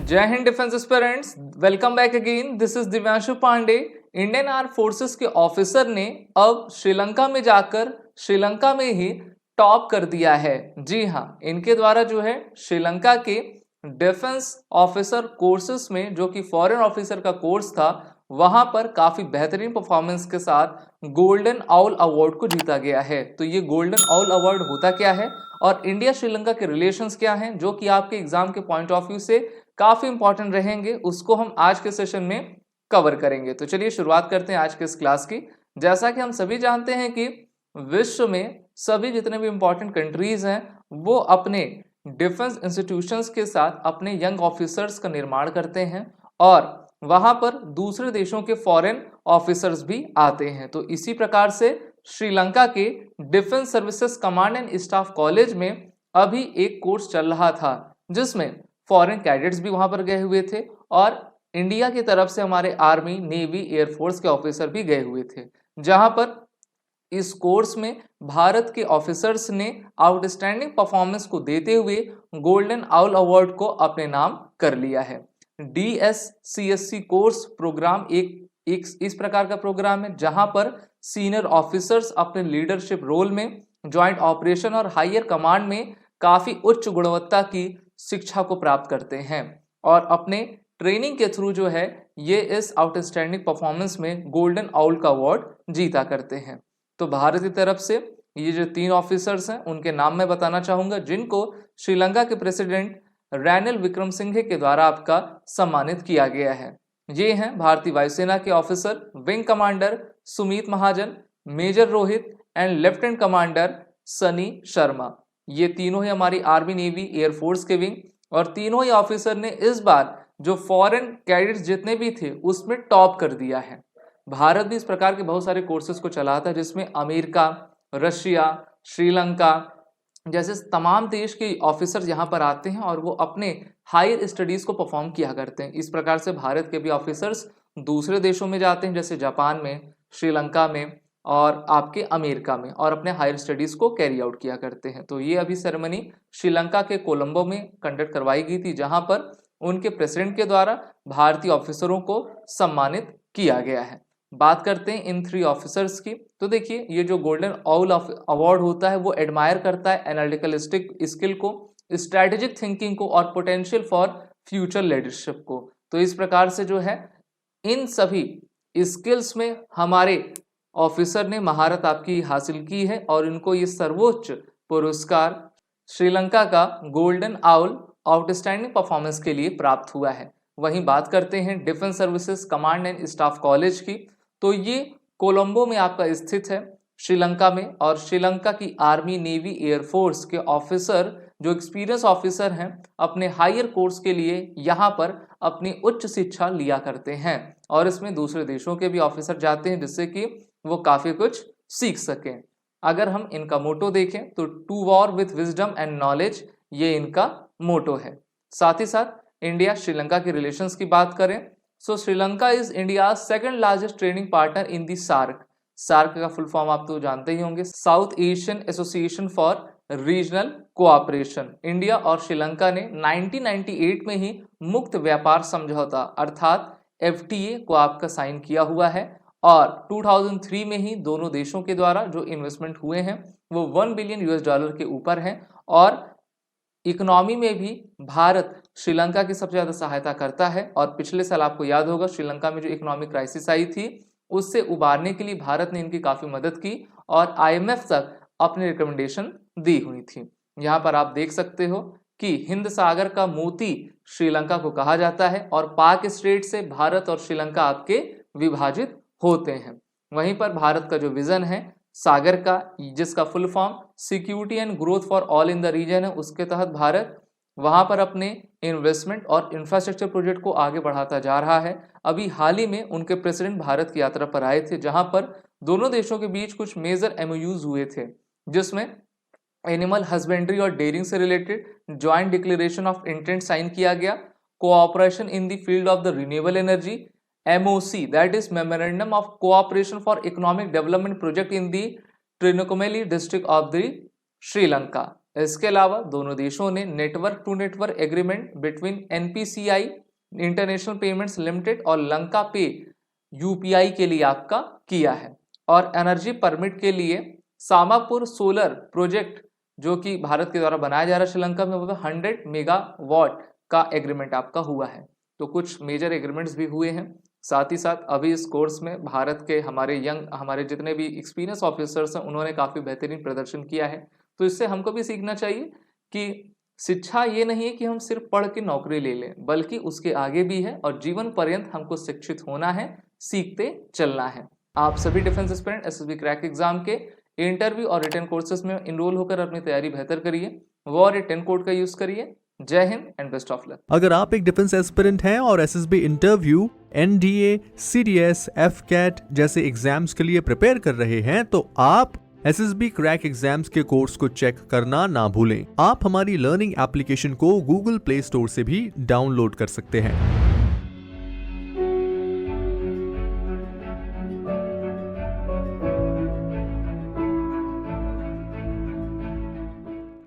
जय Hind defence aspirants, welcome back again. This is Divyanshu Pandey. Indian arm forces के officer ने अब श्रीलंका में जाकर श्रीलंका में ही टॉप कर दिया है। जी हाँ, इनके द्वारा जो है श्रीलंका के डिफेंस ऑफिसर कोर्सेस में, जो कि फॉरेन ऑफिसर का कोर्स था, वहां पर काफी बेहतरीन परफॉर्मेंस के साथ गोल्डन आउल अवार्ड को जीता गया है। तो ये गोल्डन आउल अवार्ड होता क्या है और इंडिया श्रीलंका के रिलेशंस क्या हैं, जो कि आपके एग्जाम के पॉइंट ऑफ व्यू से काफी इंपॉर्टेंट रहेंगे, उसको हम आज के सेशन में कवर करेंगे। तो चलिए शुरुआत करते हैं आज के इस क्लास की। जैसा कि हम सभी जानते हैं कि विश्व में सभी जितने भी इंपॉर्टेंट कंट्रीज हैं वो अपने डिफेंस इंस्टीट्यूशंस के साथ अपने यंग ऑफिसर्स का निर्माण करते हैं और वहां पर दूसरे देशों के फॉरेन ऑफिसर्स भी आते हैं। तो इसी प्रकार से श्रीलंका के defence services command and staff college में अभी एक कोर्स चल रहा था जिसमें फॉरेन कैडेट्स भी वहां पर गए हुए थे और इंडिया की तरफ से हमारे आर्मी, नेवी, एयरफोर्स के ऑफिसर भी गए हुए थे, जहां पर इस कोर्स में भारत के ऑफिसर्स ने आउटस्टैंडिंग परफॉर्मेंस को देते हुए गोल्डन आउल अवार्ड को अपने नाम कर लिया है। DSCSC कोर्स प्रोग्राम एक इस प्रकार का प्रोग्राम है जहां पर सीनियर ऑफिसर्स अपने लीडरशिप रोल में, ज्वाइंट ऑपरेशन और हायर कमांड में काफी उच्च गुणवत्ता की शिक्षा को प्राप्त करते हैं और अपने ट्रेनिंग के थ्रू जो है ये इस आउटस्टैंडिंग परफॉर्मेंस में गोल्डन आउल का अवार्ड जीता करते हैं। तो भारत की तरफ से ये जो 3 ऑफिसर्स हैं उनके नाम मैं बताना चाहूंगा, जिनको श्रीलंका के प्रेसिडेंट रैनिल विक्रमसिंघे के द्वारा आपका सम्मानित किया गया है। ये हैं भारतीय वायुसेना के officer wing commander Sumit Mahajan, major Rohit and lieutenant commander Sunny Sharma. ये तीनों ही हमारी आर्मी, नेवी, एयरफोर्स के विंग और तीनों ही ऑफिसर ने इस बार जो फॉरेन कैडेट्स जितने भी थे उसमें टॉप कर दिया है। भारत भी इस प्रकार के बहुत सारे कोर्सेज को चलाता है जिसमें अमेरिका, रशिया, श्रीलंका जैसे तमाम देश के ऑफिसर्स यहाँ पर आते हैं और वो अपने हायर स्टडीज को परफॉर्म किया करते हैं। इस प्रकार से भारत के भी ऑफिसर्स दूसरे देशों में जाते हैं, जैसे जापान में, श्रीलंका में और आपके अमेरिका में, और अपने हायर स्टडीज को कैरी आउट किया करते हैं। तो ये अभी सेरेमनी श्रीलंका के कोलंबो में कंडक्ट करवाई गई थी, जहां पर उनके प्रेसिडेंट के द्वारा भारतीय ऑफिसरों को सम्मानित किया गया है। बात करते हैं इन 3 ऑफिसर्स की। तो देखिए, ये जो गोल्डन आउल अवार्ड होता है वो एडमायर करता है एनालिटिकल स्किल को, स्ट्रैटेजिक थिंकिंग को और पोटेंशियल फॉर फ्यूचर लीडरशिप को। तो इस प्रकार से जो है इन सभी स्किल्स में हमारे ऑफिसर ने महारत आपकी हासिल की है और इनको ये सर्वोच्च पुरस्कार श्रीलंका का गोल्डन आउल आउटस्टैंडिंग परफॉर्मेंस के लिए प्राप्त हुआ है। वहीं बात करते हैं defence services command and staff college की। तो ये कोलंबो में आपका स्थित है श्रीलंका में, और श्रीलंका की आर्मी, नेवी, एयरफोर्स के ऑफिसर जो एक्सपीरियंस ऑफिसर हैं अपने हायर कोर्स के लिए यहाँ पर अपनी उच्च शिक्षा लिया करते हैं और इसमें दूसरे देशों के भी ऑफिसर जाते हैं जिससे कि वो काफी कुछ सीख सकें। अगर हम इनका मोटो देखें तो to war with wisdom and knowledge, ये इनका मोटो है। साथ ही साथ इंडिया श्रीलंका के रिलेशंस की बात करें, so Sri Lanka is India second largest trading partner in the SAARC. SAARC का फुल फॉर्म आप तो जानते ही होंगे, South Asian Association for Regional Cooperation. India और श्रीलंका ने 1998 में ही मुक्त व्यापार समझौता अर्थात FTA को आपका साइन किया हुआ है और 2003 में ही दोनों देशों के द्वारा जो इन्वेस्टमेंट हुए हैं वो $1 बिलियन के ऊपर हैं और इकोनॉमी में भी भारत श्रीलंका की सबसे ज्यादा सहायता करता है। और पिछले साल आपको याद होगा श्रीलंका में जो इकोनॉमिक क्राइसिस आई थी उससे उबारने के लिए भारत ने इनकी काफी मदद की और IMF तक अपनी रिकमेंडेशन दी हुई थी। यहाँ पर आप देख सकते हो कि हिंद सागर का मोती श्रीलंका को कहा जाता है और पाक स्ट्रेट से भारत और श्रीलंका आपके विभाजित होते हैं। वहीं पर भारत का जो विजन है सागर का, जिसका full form security and growth for all in the region है, उसके तहत भारत वहां पर अपने इन्वेस्टमेंट और इंफ्रास्ट्रक्चर प्रोजेक्ट को आगे बढ़ाता जा रहा है। अभी हाल ही में उनके प्रेसिडेंट भारत की यात्रा पर आए थे, जहां पर दोनों देशों के बीच कुछ मेजर MOUs हुए थे, जिसमें एनिमल हस्बेंड्री और डेयरिंग से related joint declaration of intent sign किया गया, cooperation in the field of the renewable energy MOC, that is Memorandum of Cooperation for Economic Development Project in the Trincomalee district of the Sri Lanka, इसके अलावा दोनों देशों ने network to network agreement between NPCI international payments limited और लंका पे UPI के लिए आपका किया है। और एनर्जी परमिट के लिए सामापुर सोलर प्रोजेक्ट जो कि भारत के द्वारा बनाया जा रहा है श्रीलंका में, वो 100 मेगावाट का एग्रीमेंट आपका हुआ है। तो कुछ मेजर एग्रीमेंट्स भी हुए हैं। साथ ही साथ अभी इस कोर्स में भारत के हमारे जितने भी एक्सपीरियंस ऑफिसर्स हैं उन्होंने काफ़ी बेहतरीन प्रदर्शन किया है। तो इससे हमको भी सीखना चाहिए कि शिक्षा ये नहीं है कि हम सिर्फ पढ़ के नौकरी ले लें, बल्कि उसके आगे भी है और जीवन पर्यंत हमको शिक्षित होना है, सीखते चलना है। आप सभी defence aspirant SSB crack exam के इंटरव्यू और रिटन कोर्सेज में इनरोल होकर अपनी तैयारी बेहतर करिए। वॉर 10 कोड का यूज करिए। जय Hind and best of luck. अगर आप एक डिफेंस एस्पिरेंट हैं और SSB interview, NDA, CDS, AFCAT जैसे एग्जाम्स के लिए प्रिपेयर कर रहे हैं तो आप एसएसबी क्रैक एग्जाम्स के कोर्स को चेक करना ना भूलें। आप हमारी लर्निंग एप्लीकेशन को गूगल प्ले स्टोर से भी डाउनलोड कर सकते हैं।